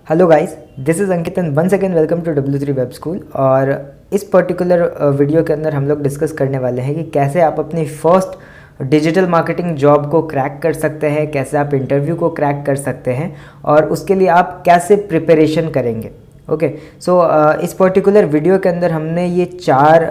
Hello guys, this is Ankit and once again welcome to W3 web school. और इस particular video के अंदर हम लोग डिस्कस करने वाले हैं कि कैसे आप अपनी फर्स्ट डिजिटल मार्केटिंग जॉब को क्रैक कर सकते हैं, कैसे आप इंटरव्यू को क्रैक कर सकते हैं और उसके लिए आप कैसे प्रिपरेशन करेंगे। ओके, सो इस पर्टिकुलर वीडियो के अंदर हमने ये 4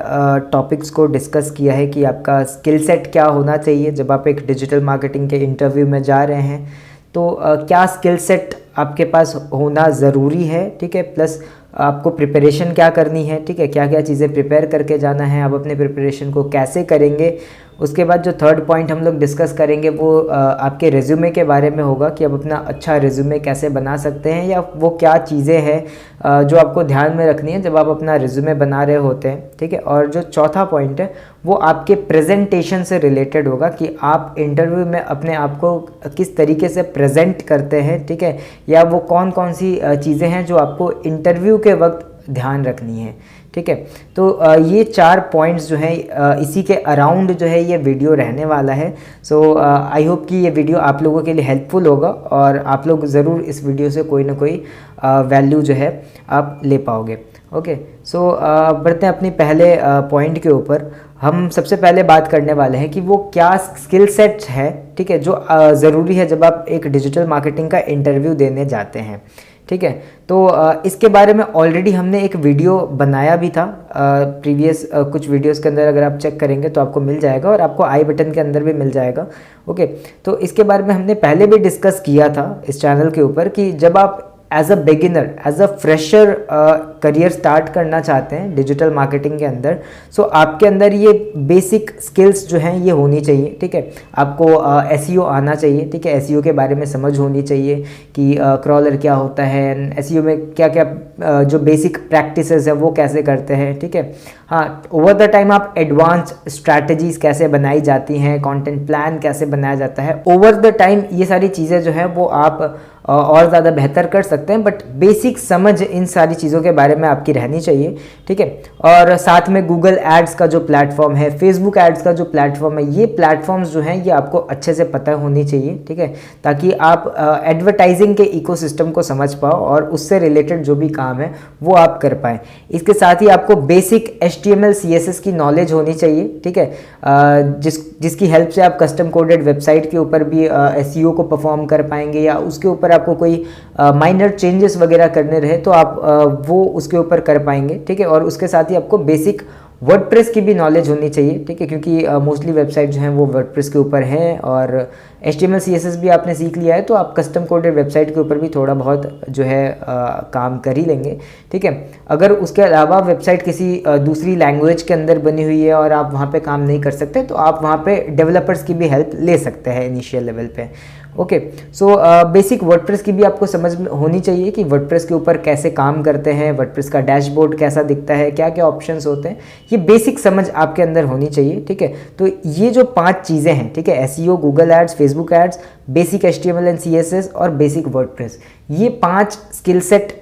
टॉपिक्स को डिस्कस किया है कि आपका स्किल सेट क्या होना चाहिए जब आप एक डिजिटल मार्केटिंग के इंटरव्यू में जा रहे हैं। तो क्या स्किल सेट आपके पास होना ज़रूरी है, ठीक है, प्लस आपको प्रिपरेशन क्या करनी है, ठीक है, क्या क्या चीज़ें प्रिपेयर करके जाना है, आप अपने प्रिपरेशन को कैसे करेंगे। उसके बाद जो थर्ड पॉइंट हम लोग डिस्कस करेंगे वो आपके रिज्यूमे के बारे में होगा कि आप अपना अच्छा रिज्यूमे कैसे बना सकते हैं या वो क्या चीज़ें हैं जो आपको ध्यान में रखनी है जब आप अपना रिज्यूमे बना रहे होते हैं, ठीक है। और जो चौथा पॉइंट है वो आपके प्रेजेंटेशन से रिलेटेड होगा कि आप इंटरव्यू में अपने आप को किस तरीके से प्रेजेंट करते हैं, ठीक है, या वो कौन कौन सी चीज़ें हैं जो आपको इंटरव्यू के वक्त ध्यान रखनी है, ठीक है। तो ये 4 पॉइंट्स जो हैं इसी के अराउंड जो है ये वीडियो रहने वाला है। सो आई होप कि ये वीडियो आप लोगों के लिए हेल्पफुल होगा और आप लोग ज़रूर इस वीडियो से कोई ना कोई वैल्यू जो है आप ले पाओगे। ओके, सो बढ़ते हैं अपनी पहले पॉइंट के ऊपर। हम सबसे पहले बात करने वाले हैं कि वो क्या स्किल सेट्स है, ठीक है, जो ज़रूरी है जब आप एक डिजिटल मार्केटिंग का इंटरव्यू देने जाते हैं, ठीक है। तो इसके बारे में ऑलरेडी हमने एक वीडियो बनाया भी था प्रीवियस कुछ वीडियोस के अंदर, अगर आप चेक करेंगे तो आपको मिल जाएगा और आपको आई बटन के अंदर भी मिल जाएगा। ओके, तो इसके बारे में हमने पहले भी डिस्कस किया था इस चैनल के ऊपर कि जब आप as a beginner, as a fresher career start करना चाहते हैं डिजिटल मार्केटिंग के अंदर, सो आपके अंदर ये बेसिक स्किल्स जो हैं ये होनी चाहिए, ठीक है। आपको एसईओ आना चाहिए, ठीक है, एसईओ के बारे में समझ होनी चाहिए कि क्रॉलर क्या होता है, एसईओ में क्या क्या जो बेसिक प्रैक्टिसेस है वो कैसे करते हैं, ठीक है। हाँ, ओवर द टाइम आप एडवांस स्ट्रैटेजीज कैसे बनाई जाती हैं, कंटेंट प्लान कैसे बनाया जाता है, ओवर द टाइम ये सारी चीज़ें जो है वो आप और ज़्यादा बेहतर कर सकते हैं, बट बेसिक समझ इन सारी चीज़ों के बारे में आपकी रहनी चाहिए, ठीक है। और साथ में गूगल एड्स का जो प्लेटफॉर्म है, फेसबुक एड्स का जो प्लेटफॉर्म है, ये प्लेटफॉर्म्स जो हैं ये आपको अच्छे से पता होनी चाहिए, ठीक है, ताकि आप एडवर्टाइजिंग के इकोसिस्टम को समझ पाओ और उससे रिलेटेड जो भी काम है वो आप कर पाएँ। इसके साथ ही आपको बेसिक HTML CSS की नॉलेज होनी चाहिए, ठीक है, जिसकी हेल्प से आप कस्टम कोडेड वेबसाइट के ऊपर भी SEO को परफॉर्म कर पाएंगे, या उसके ऊपर आपको कोई माइनर चेंजेस वगैरह करने रहे तो आप वो उसके ऊपर कर पाएंगे, ठीक है। और उसके साथ ही आपको बेसिक वर्डप्रेस की भी नॉलेज होनी चाहिए, ठीक है, क्योंकि मोस्टली वेबसाइट जो हैं वो वर्डप्रेस के ऊपर हैं और HTML CSS भी आपने सीख लिया है तो आप कस्टम कोडेड वेबसाइट के ऊपर भी थोड़ा बहुत जो है काम कर ही लेंगे, ठीक है। अगर उसके अलावा वेबसाइट किसी दूसरी लैंग्वेज के अंदर बनी हुई है और आप वहाँ पे काम नहीं कर सकते तो आप वहाँ पे डेवलपर्स की भी हेल्प ले सकते हैं इनिशियल लेवल पे। ओके, सो बेसिक वर्डप्रेस की भी आपको समझ होनी चाहिए कि वर्डप्रेस के ऊपर कैसे काम करते हैं, वर्डप्रेस का डैशबोर्ड कैसा दिखता है, क्या क्या ऑप्शंस होते हैं, ये बेसिक समझ आपके अंदर होनी चाहिए, ठीक है। तो ये जो 5 चीज़ें हैं, ठीक है, SEO, Google Ads, Facebook Ads, basic HTML and CSS और बेसिक वर्डप्रेस, ये 5 स्किल सेट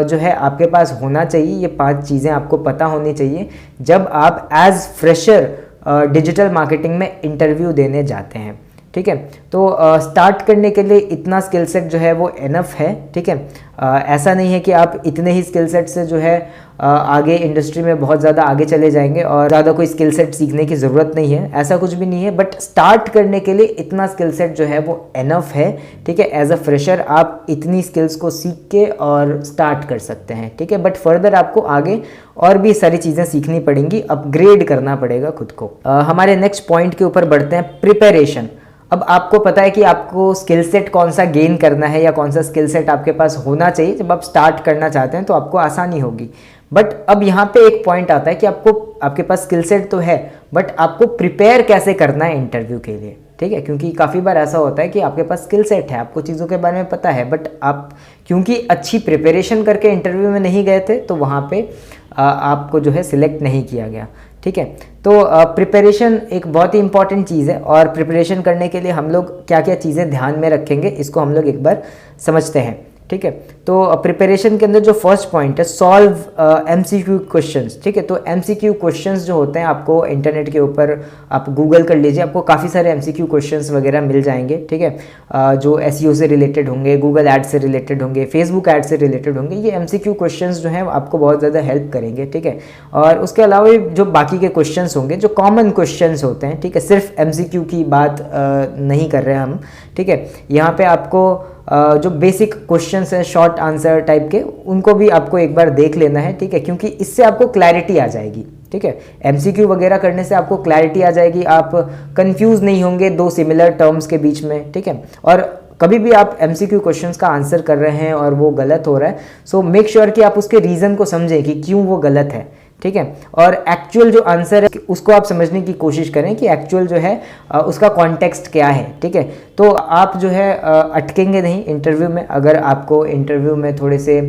जो है आपके पास होना चाहिए। ये 5 चीज़ें आपको पता होनी चाहिए जब आप एज फ्रेशर डिजिटल मार्केटिंग में इंटरव्यू देने जाते हैं, ठीक है। तो स्टार्ट करने के लिए इतना स्किल सेट जो है वो एनफ है, ठीक है। ऐसा नहीं है कि आप इतने ही स्किल सेट से जो है आगे इंडस्ट्री में बहुत ज़्यादा आगे चले जाएंगे और ज़्यादा कोई स्किल सेट सीखने की ज़रूरत नहीं है, ऐसा कुछ भी नहीं है। बट स्टार्ट करने के लिए इतना स्किल सेट जो है वो एनफ है, ठीक है। एज अ फ्रेशर आप इतनी स्किल्स को सीख के और स्टार्ट कर सकते हैं, ठीक है। बट फर्दर आपको आगे और भी सारी चीज़ें सीखनी पड़ेंगी, अपग्रेड करना पड़ेगा खुद को। हमारे नेक्स्ट पॉइंट के ऊपर बढ़ते हैं, प्रिपरेशन। अब आपको पता है कि आपको स्किल सेट कौन सा गेन करना है या कौन सा स्किल सेट आपके पास होना चाहिए जब आप स्टार्ट करना चाहते हैं तो आपको आसानी होगी। बट अब यहाँ पे एक पॉइंट आता है कि आपके पास स्किल सेट तो है बट आपको प्रिपेयर कैसे करना है इंटरव्यू के लिए, ठीक है। क्योंकि काफ़ी बार ऐसा होता है कि आपके पास स्किल सेट है, आपको चीज़ों के बारे में पता है, बट आप क्योंकि अच्छी प्रिपरेशन करके इंटरव्यू में नहीं गए थे तो वहाँ पे आपको जो है सिलेक्ट नहीं किया गया, ठीक है। तो प्रिपरेशन एक बहुत ही इंपॉर्टेंट चीज़ है और प्रिपरेशन करने के लिए हम लोग क्या क्या चीज़ें ध्यान में रखेंगे इसको हम लोग एक बार समझते हैं। ठीक है। तो प्रिपरेशन के अंदर जो फर्स्ट पॉइंट है, सॉल्व एमसीक्यू क्वेश्चंस, ठीक है। तो एमसीक्यू क्वेश्चंस जो होते हैं आपको इंटरनेट के ऊपर आप गूगल कर लीजिए, आपको काफ़ी सारे एमसीक्यू क्वेश्चंस वगैरह मिल जाएंगे, ठीक है। जो एसईओ से रिलेटेड होंगे, गूगल एड से रिलेटेड होंगे, फेसबुक एड से रिलेटेड होंगे, ये एमसीक्यू क्वेश्चंस जो हैं आपको बहुत ज़्यादा हेल्प करेंगे, ठीक है। और उसके अलावा जो बाकी के क्वेश्चंस होंगे जो कॉमन क्वेश्चंस होते हैं, ठीक है, सिर्फ एमसीक्यू की बात नहीं कर रहे हैं हम, ठीक है। यहाँ पे आपको जो बेसिक क्वेश्चंस हैं शॉर्ट आंसर टाइप के, उनको भी आपको एक बार देख लेना है, ठीक है, क्योंकि इससे आपको क्लैरिटी आ जाएगी, ठीक है। एमसीक्यू वगैरह करने से आपको क्लैरिटी आ जाएगी, आप कंफ्यूज नहीं होंगे दो सिमिलर टर्म्स के बीच में, ठीक है। और कभी भी आप एमसीक्यू क्वेश्चंस का आंसर कर रहे हैं और वो गलत हो रहा है, सो मेक श्योर कि आप उसके रीज़न को समझें कि क्यों वो गलत है, ठीक है। और एक्चुअल जो आंसर है उसको आप समझने की कोशिश करें कि एक्चुअल जो है उसका कॉन्टेक्स्ट क्या है, ठीक है। तो आप जो है अटकेंगे नहीं इंटरव्यू में, अगर आपको इंटरव्यू में थोड़े से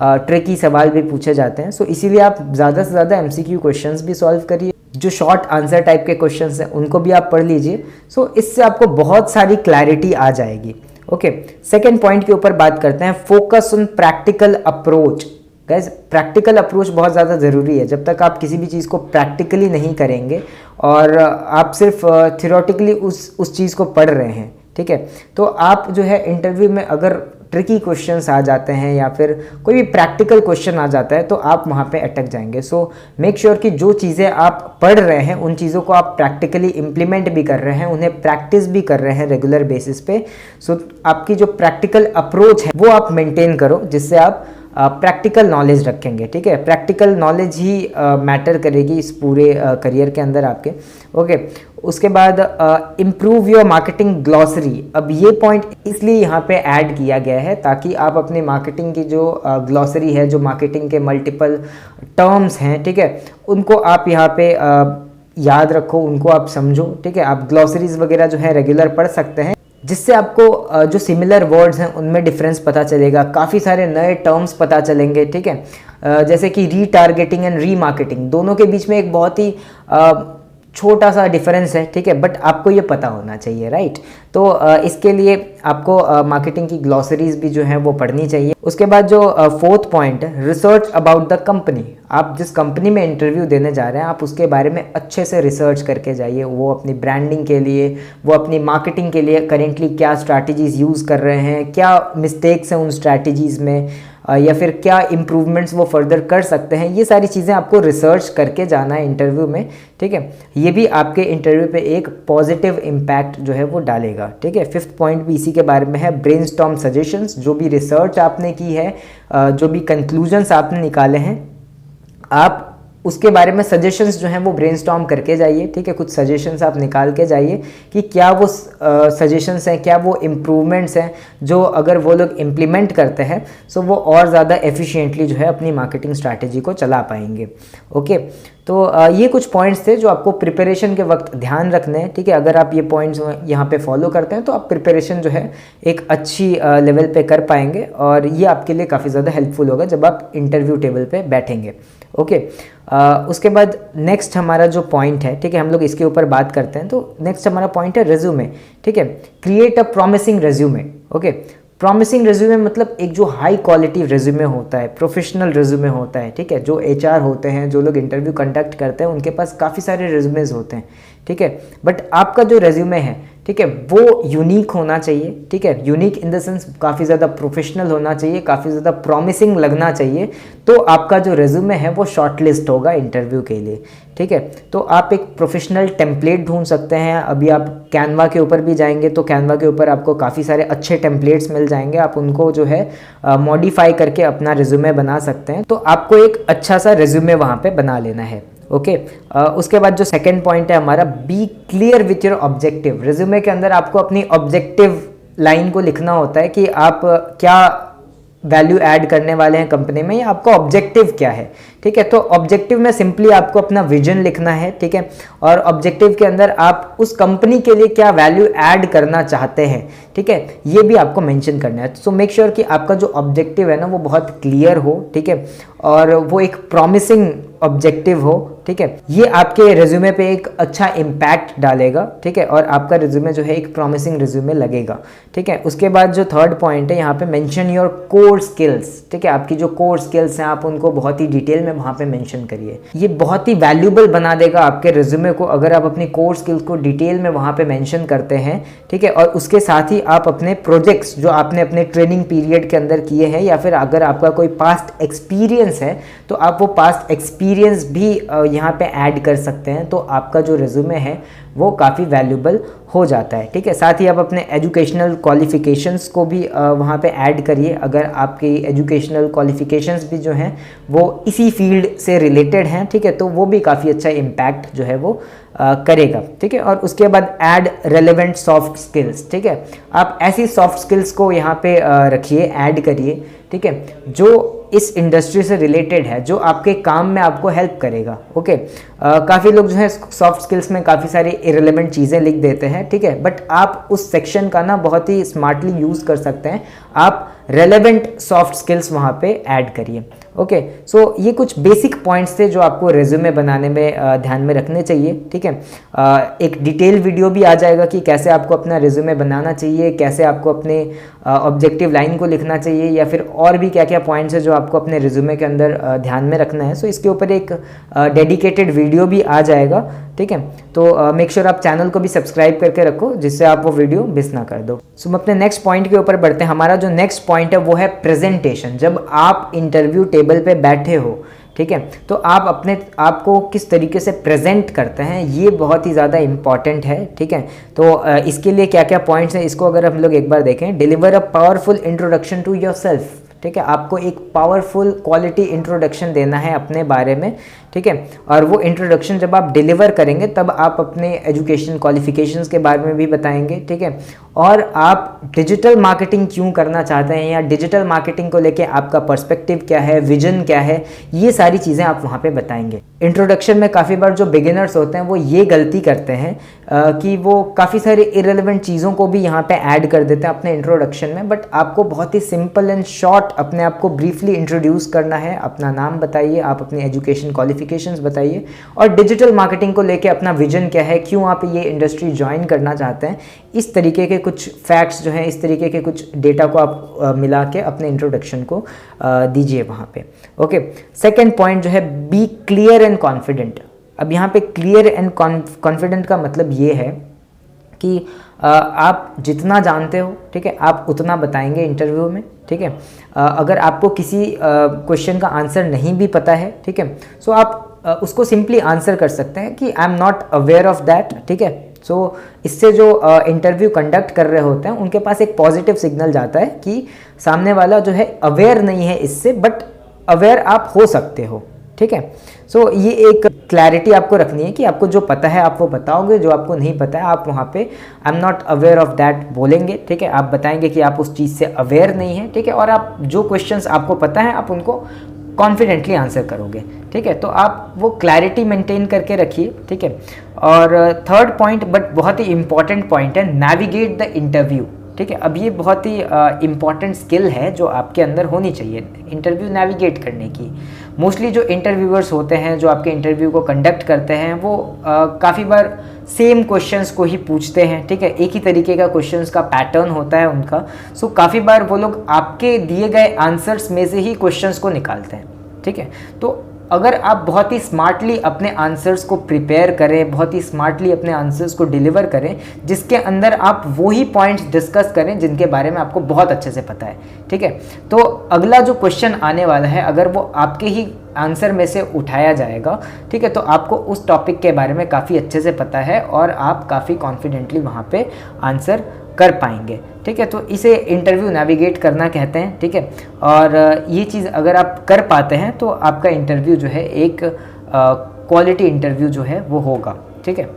ट्रिकी सवाल भी पूछे जाते हैं। सो इसीलिए आप ज़्यादा से ज़्यादा एमसीक्यू क्वेश्चंस भी सॉल्व करिए, जो शॉर्ट आंसर टाइप के क्वेश्चंस हैं उनको भी आप पढ़ लीजिए। सो इससे आपको बहुत सारी क्लैरिटी आ जाएगी। ओके, सेकेंड पॉइंट के ऊपर बात करते हैं, focus on practical approach. Guys, practical approach बहुत ज़्यादा ज़रूरी है। जब तक आप किसी भी चीज़ को प्रैक्टिकली नहीं करेंगे और आप सिर्फ थियोरेटिकली उस चीज़ को पढ़ रहे हैं, ठीक है, तो आप जो है इंटरव्यू में अगर ट्रिकी क्वेश्चंस आ जाते हैं या फिर कोई भी प्रैक्टिकल क्वेश्चन आ जाता है तो आप वहाँ पे अटक जाएंगे। सो मेक श्योर कि जो चीज़ें आप पढ़ रहे हैं उन चीज़ों को आप प्रैक्टिकली इम्प्लीमेंट भी कर रहे हैं, उन्हें प्रैक्टिस भी कर रहे हैं रेगुलर बेसिस पे। सो आपकी जो प्रैक्टिकल अप्रोच है वो आप मेंटेन करो, जिससे आप प्रैक्टिकल नॉलेज रखेंगे, ठीक है। प्रैक्टिकल नॉलेज ही मैटर करेगी इस पूरे करियर के अंदर आपके। ओके, उसके बाद इम्प्रूव योर मार्केटिंग ग्लॉसरी। अब ये पॉइंट इसलिए यहाँ पे ऐड किया गया है ताकि आप अपनी मार्केटिंग की जो ग्लॉसरी है, जो मार्केटिंग के मल्टीपल टर्म्स हैं, ठीक है, उनको आप यहाँ पे याद रखो, उनको आप समझो, ठीक है। आप ग्लॉसरीज वगैरह जो है रेगुलर पढ़ सकते हैं, जिससे आपको जो सिमिलर वर्ड्स हैं उनमें डिफरेंस पता चलेगा, काफ़ी सारे नए टर्म्स पता चलेंगे, ठीक है। जैसे कि रीटारगेटिंग एंड रीमार्केटिंग, दोनों के बीच में एक बहुत ही छोटा सा डिफरेंस है, ठीक है, बट आपको ये पता होना चाहिए, राइट। तो इसके लिए आपको मार्केटिंग की ग्लॉसरीज भी जो है वो पढ़नी चाहिए। उसके बाद जो फोर्थ पॉइंट है, रिसर्च अबाउट द कंपनी। आप जिस कंपनी में इंटरव्यू देने जा रहे हैं आप उसके बारे में अच्छे से रिसर्च करके जाइए। वो अपनी ब्रांडिंग के लिए, वो अपनी मार्केटिंग के लिए करेंटली क्या स्ट्रैटेजीज यूज़ कर रहे हैं, क्या मिस्टेक्स हैं उन स्ट्रैटेजीज़ में, या फिर क्या इम्प्रूवमेंट्स वो फर्दर कर सकते हैं, ये सारी चीज़ें आपको रिसर्च करके जाना है इंटरव्यू में, ठीक है। ये भी आपके इंटरव्यू पे एक पॉजिटिव इम्पैक्ट जो है वो डालेगा, ठीक है। फिफ्थ पॉइंट भी इसी के बारे में है, ब्रेनस्टॉर्म सजेशंस। जो भी रिसर्च आपने की है, जो भी कंक्लूजन्स आपने निकाले हैं, आप उसके बारे में सजेशंस जो हैं वो ब्रेनस्टॉर्म करके जाइए, ठीक है। कुछ सजेशंस आप निकाल के जाइए कि क्या वो सजेशंस हैं, क्या वो इम्प्रूवमेंट्स हैं जो अगर वो लोग इम्प्लीमेंट करते हैं सो वो और ज़्यादा एफिशिएंटली जो है अपनी मार्केटिंग स्ट्रैटेजी को चला पाएंगे। ओके, तो ये कुछ पॉइंट्स थे जो आपको प्रिपरेशन के वक्त ध्यान रखने हैं, ठीक है। अगर आप ये पॉइंट्स यहाँ पे फॉलो करते हैं तो आप प्रिपरेशन जो है एक अच्छी लेवल पे कर पाएंगे और ये आपके लिए काफ़ी ज़्यादा हेल्पफुल होगा जब आप इंटरव्यू टेबल पे बैठेंगे। ओके, उसके बाद नेक्स्ट हमारा जो पॉइंट है, ठीक है, हम लोग इसके ऊपर बात करते हैं। तो नेक्स्ट हमारा पॉइंट है रेज्यूमे, ठीक है। Create a promising resume. Okay, promising resume मतलब एक जो हाई क्वालिटी रेज्यूमे होता है, प्रोफेशनल रेज्यूमे होता है, ठीक है। जो एचआर होते हैं, जो लोग इंटरव्यू कंडक्ट करते हैं, उनके पास काफ़ी सारे रेज्यूमेज होते हैं, ठीक है। बट आपका जो रेज्यूमे है, ठीक है, वो यूनिक होना चाहिए, ठीक है। यूनिक इन द सेंस काफ़ी ज़्यादा प्रोफेशनल होना चाहिए, काफ़ी ज़्यादा प्रॉमिसिंग लगना चाहिए, तो आपका जो रेज्यूमे है वो शॉर्टलिस्ट होगा इंटरव्यू के लिए, ठीक है। तो आप एक प्रोफेशनल टेम्पलेट ढूंढ सकते हैं। अभी आप कैनवा के ऊपर भी जाएंगे तो कैनवा के ऊपर आपको काफ़ी सारे अच्छे टेम्पलेट्स मिल जाएंगे, आप उनको जो है मॉडिफाई करके अपना रेज्यूमे बना सकते हैं। तो आपको एक अच्छा सा रेज्यूमे वहाँ पे बना लेना है। ओके, उसके बाद जो सेकंड पॉइंट है हमारा, be clear with your objective. Resume के अंदर आपको अपनी ऑब्जेक्टिव लाइन को लिखना होता है कि आप क्या वैल्यू ऐड करने वाले हैं कंपनी में, या आपका ऑब्जेक्टिव क्या है, ठीक है। तो ऑब्जेक्टिव में सिंपली आपको अपना विजन लिखना है, ठीक है, और ऑब्जेक्टिव के अंदर आप उस कंपनी के लिए क्या वैल्यू ऐड करना चाहते हैं, ठीक है, ये भी आपको मेंशन करना है। सो मेक श्योर कि आपका जो ऑब्जेक्टिव है ना वो बहुत क्लियर हो, ठीक है, और वो एक प्रॉमिसिंग ऑब्जेक्टिव हो, ठीक है, ये आपके रिज्यूमे पे एक अच्छा इम्पैक्ट डालेगा, ठीक है, और आपका रिज्यूमे जो है एक प्रॉमिसिंग रिज्यूमे लगेगा, ठीक है। उसके बाद जो थर्ड पॉइंट है यहाँ पे मेंशन योर कोर स्किल्स, ठीक है, आपकी जो कोर स्किल्स हैं आप उनको बहुत ही डिटेल में वहाँ पे मेंशन करिए। ये बहुत ही वैल्यूबल बना देगा आपके रिज्यूमे को अगर आप अपनी कोर स्किल्स को डिटेल में वहाँ पे मेंशन करते हैं, ठीक है। और उसके साथ ही आप अपने प्रोजेक्ट्स जो आपने अपने ट्रेनिंग पीरियड के अंदर किए हैं या फिर अगर आपका कोई पास्ट एक्सपीरियंस है तो आप वो पास्ट एक्सपीरियंस भी यहाँ पे ऐड कर सकते हैं, तो आपका जो रिज्यूमे है वो काफ़ी वैल्यूबल हो जाता है, ठीक है। साथ ही आप अपने एजुकेशनल क्वालिफ़िकेशंस को भी वहाँ पे ऐड करिए, अगर आपकी एजुकेशनल क्वालिफ़िकेशंस भी जो हैं वो इसी फील्ड से रिलेटेड हैं, ठीक है, तो वो भी काफ़ी अच्छा इम्पैक्ट जो है वो करेगा, ठीक है। और उसके बाद ऐड रेलेवेंट सॉफ्ट स्किल्स, ठीक है, आप ऐसी सॉफ्ट स्किल्स को यहाँ पे रखिए, ऐड करिए, ठीक है, जो इस इंडस्ट्री से रिलेटेड है, जो आपके काम में आपको हेल्प करेगा, ओके। काफ़ी लोग जो है सॉफ्ट स्किल्स में काफ़ी सारी इरेलेवेंट चीज़ें लिख देते हैं, ठीक है, बट आप उस सेक्शन का ना बहुत ही स्मार्टली यूज़ कर सकते हैं, आप रेलेवेंट सॉफ्ट स्किल्स वहाँ पे ऐड करिए, ओके। सो ये कुछ बेसिक पॉइंट्स थे जो आपको रेज्यूमे बनाने में ध्यान में रखने चाहिए, ठीक है। एक डिटेल वीडियो भी आ जाएगा कि कैसे आपको अपना रेज्यूमे बनाना चाहिए, कैसे आपको अपने ऑब्जेक्टिव लाइन को लिखना चाहिए, या फिर और भी क्या क्या पॉइंट्स है जो आपको अपने रिज्यूमे के अंदर ध्यान में रखना है। सो इसके ऊपर एक डेडिकेटेड वीडियो भी आ जाएगा, ठीक है। तो मेक श्योर आप चैनल को भी सब्सक्राइब करके रखो जिससे आप वो वीडियो मिस ना कर दो। सो हम अपने नेक्स्ट पॉइंट के ऊपर बढ़ते हैं। हमारा जो नेक्स्ट पॉइंट है वो है प्रेजेंटेशन। जब आप इंटरव्यू टेबल पे बैठे हो, ठीक है, तो आप अपने आप को किस तरीके से प्रेजेंट करते हैं ये बहुत ही ज़्यादा इंपॉर्टेंट है, ठीक है। तो इसके लिए क्या क्या पॉइंट्स हैं इसको अगर हम लोग एक बार देखें। Deliver a powerful introduction to yourself, ठीक है, आपको एक पावरफुल क्वालिटी इंट्रोडक्शन देना है अपने बारे में, ठीक है। और वो इंट्रोडक्शन जब आप डिलीवर करेंगे तब आप अपने एजुकेशन क्वालिफिकेशंस के बारे में भी बताएंगे, ठीक है। और आप डिजिटल मार्केटिंग क्यों करना चाहते हैं या डिजिटल मार्केटिंग को लेके आपका पर्सपेक्टिव क्या है, विजन क्या है, ये सारी चीज़ें आप वहाँ पे बताएंगे। इंट्रोडक्शन में काफ़ी बार जो बिगिनर्स होते हैं वो ये गलती करते हैं कि वो काफ़ी सारी इरेलेवेंट चीज़ों को भी यहाँ पे ऐड कर देते हैं अपने इंट्रोडक्शन में, बट आपको बहुत ही सिंपल एंड शॉर्ट अपने आप को ब्रीफली इंट्रोड्यूस करना है। अपना नाम बताइए, आप अपनी एजुकेशन क्वालिफिकेशंस बताइए और डिजिटल मार्केटिंग को लेके अपना विजन क्या है, क्यों आप ये इंडस्ट्री ज्वाइन करना चाहते हैं, इस तरीके के कुछ फैक्ट्स जो हैं, इस तरीके के कुछ डेटा को आप मिला के अपने इंट्रोडक्शन को दीजिए वहाँ पे, ओके। सेकेंड पॉइंट जो है बी क्लियर एंड कॉन्फिडेंट। अब यहाँ पे क्लियर एंड कॉन्फिडेंट का मतलब ये है कि आप जितना जानते हो, ठीक है, आप उतना बताएंगे इंटरव्यू में, ठीक है। अगर आपको किसी क्वेश्चन का आंसर नहीं भी पता है, ठीक है, सो आप उसको सिंपली आंसर कर सकते हैं कि I am not aware of that, ठीक है। सो इससे जो इंटरव्यू कंडक्ट कर रहे होते हैं उनके पास एक पॉजिटिव सिग्नल जाता है कि सामने वाला जो है अवेयर नहीं है इससे, बट अवेयर आप हो सकते हो, ठीक है। सो ये एक क्लैरिटी आपको रखनी है कि आपको जो पता है आप वो बताओगे, जो आपको नहीं पता है आप वहाँ पे I am not aware of that बोलेंगे, ठीक है। आप बताएंगे कि आप उस चीज़ से अवेयर नहीं है, ठीक है, और आप जो क्वेश्चंस आपको पता है आप उनको कॉन्फिडेंटली आंसर करोगे, ठीक है। तो आप वो क्लैरिटी मेंटेन करके रखिए, ठीक है। और थर्ड पॉइंट बट बहुत ही इंपॉर्टेंट पॉइंट है, नेविगेट द इंटरव्यू, ठीक है। अब ये बहुत ही इंपॉर्टेंट स्किल है जो आपके अंदर होनी चाहिए इंटरव्यू नेविगेट करने की। मोस्टली जो इंटरव्यूअर्स होते हैं जो आपके इंटरव्यू को कंडक्ट करते हैं वो काफ़ी बार सेम क्वेश्चंस को ही पूछते हैं, ठीक है, एक ही तरीके का क्वेश्चंस का पैटर्न होता है उनका। सो काफ़ी बार वो लोग आपके दिए गए आंसर्स में से ही क्वेश्चंस को निकालते हैं, ठीक है। तो अगर आप बहुत ही स्मार्टली अपने आंसर्स को प्रिपेयर करें, बहुत ही स्मार्टली अपने आंसर्स को डिलीवर करें जिसके अंदर आप वही पॉइंट्स डिस्कस करें जिनके बारे में आपको बहुत अच्छे से पता है, ठीक है, तो अगला जो क्वेश्चन आने वाला है अगर वो आपके ही आंसर में से उठाया जाएगा, ठीक है, तो आपको उस टॉपिक के बारे में काफ़ी अच्छे से पता है और आप काफ़ी कॉन्फिडेंटली वहाँ पे आंसर कर पाएंगे, ठीक है। तो इसे इंटरव्यू नेविगेट करना कहते हैं, ठीक है। और ये चीज़ अगर आप कर पाते हैं तो आपका इंटरव्यू जो है एक क्वालिटी इंटरव्यू जो है वो होगा, ठीक है।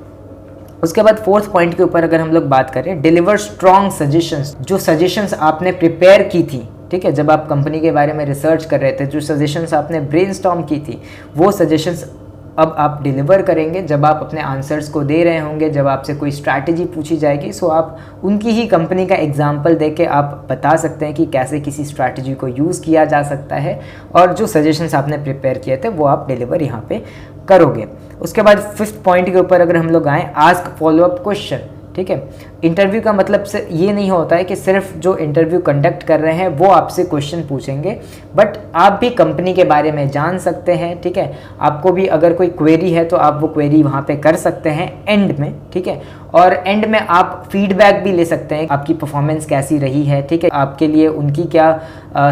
उसके बाद फोर्थ पॉइंट के ऊपर अगर हम लोग बात करें, डिलीवर स्ट्रॉन्ग सजेशंस। जो सजेशंस आपने प्रिपेयर की थी, ठीक है, जब आप कंपनी के बारे में रिसर्च कर रहे थे, जो सजेशंस आपने ब्रेनस्टॉर्म की थी वो सजेशंस अब आप डिलीवर करेंगे। जब आप अपने आंसर्स को दे रहे होंगे, जब आपसे कोई स्ट्रैटेजी पूछी जाएगी, सो आप उनकी ही कंपनी का एग्जांपल देके आप बता सकते हैं कि कैसे किसी स्ट्रैटेजी को यूज़ किया जा सकता है, और जो सजेशंस आपने प्रिपेयर किए थे वो आप डिलीवर यहाँ पे करोगे। उसके बाद 5th पॉइंट के ऊपर अगर हम लोग आएँ, आस्क फॉलोअप क्वेश्चन। ठीक है, इंटरव्यू का मतलब से ये नहीं होता है कि सिर्फ जो इंटरव्यू कंडक्ट कर रहे हैं वो आपसे क्वेश्चन पूछेंगे, बट आप भी कंपनी के बारे में जान सकते हैं। ठीक है, आपको भी अगर कोई क्वेरी है तो आप वो क्वेरी वहाँ पे कर सकते हैं एंड में। ठीक है, और एंड में आप फीडबैक भी ले सकते हैं, आपकी परफॉर्मेंस कैसी रही है। ठीक है, आपके लिए उनकी क्या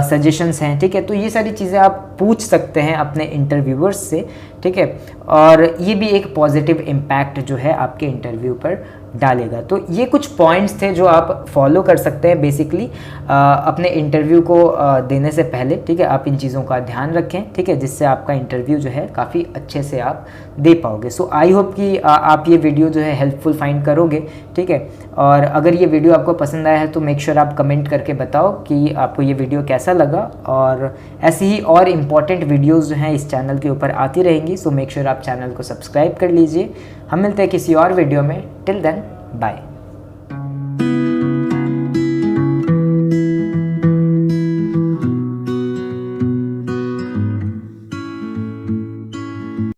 सजेशंस हैं। ठीक है, तो ये सारी चीज़ें आप पूछ सकते हैं अपने इंटरव्यूअर्स से। ठीक है, और ये भी एक पॉजिटिव इम्पैक्ट जो है आपके इंटरव्यू पर डालेगा। तो ये कुछ पॉइंट्स थे जो आप फॉलो कर सकते हैं बेसिकली अपने इंटरव्यू को देने से पहले। ठीक है, आप इन चीज़ों का ध्यान रखें। ठीक है, जिससे आपका इंटरव्यू जो है काफ़ी अच्छे से आप दे पाओगे। सो आई होप कि आप ये वीडियो जो है हेल्पफुल फाइंड करोगे। ठीक है, और अगर ये वीडियो आपको पसंद आया है तो मेक श्योर आप कमेंट करके बताओ कि आपको ये वीडियो कैसा लगा, और ऐसी ही और इम्पॉर्टेंट वीडियोज़ जो हैं इस चैनल के ऊपर आती रहेंगी। सो मेक श्योर आप चैनल को सब्सक्राइब कर लीजिए। हम मिलते हैं किसी और वीडियो में। Till then, bye.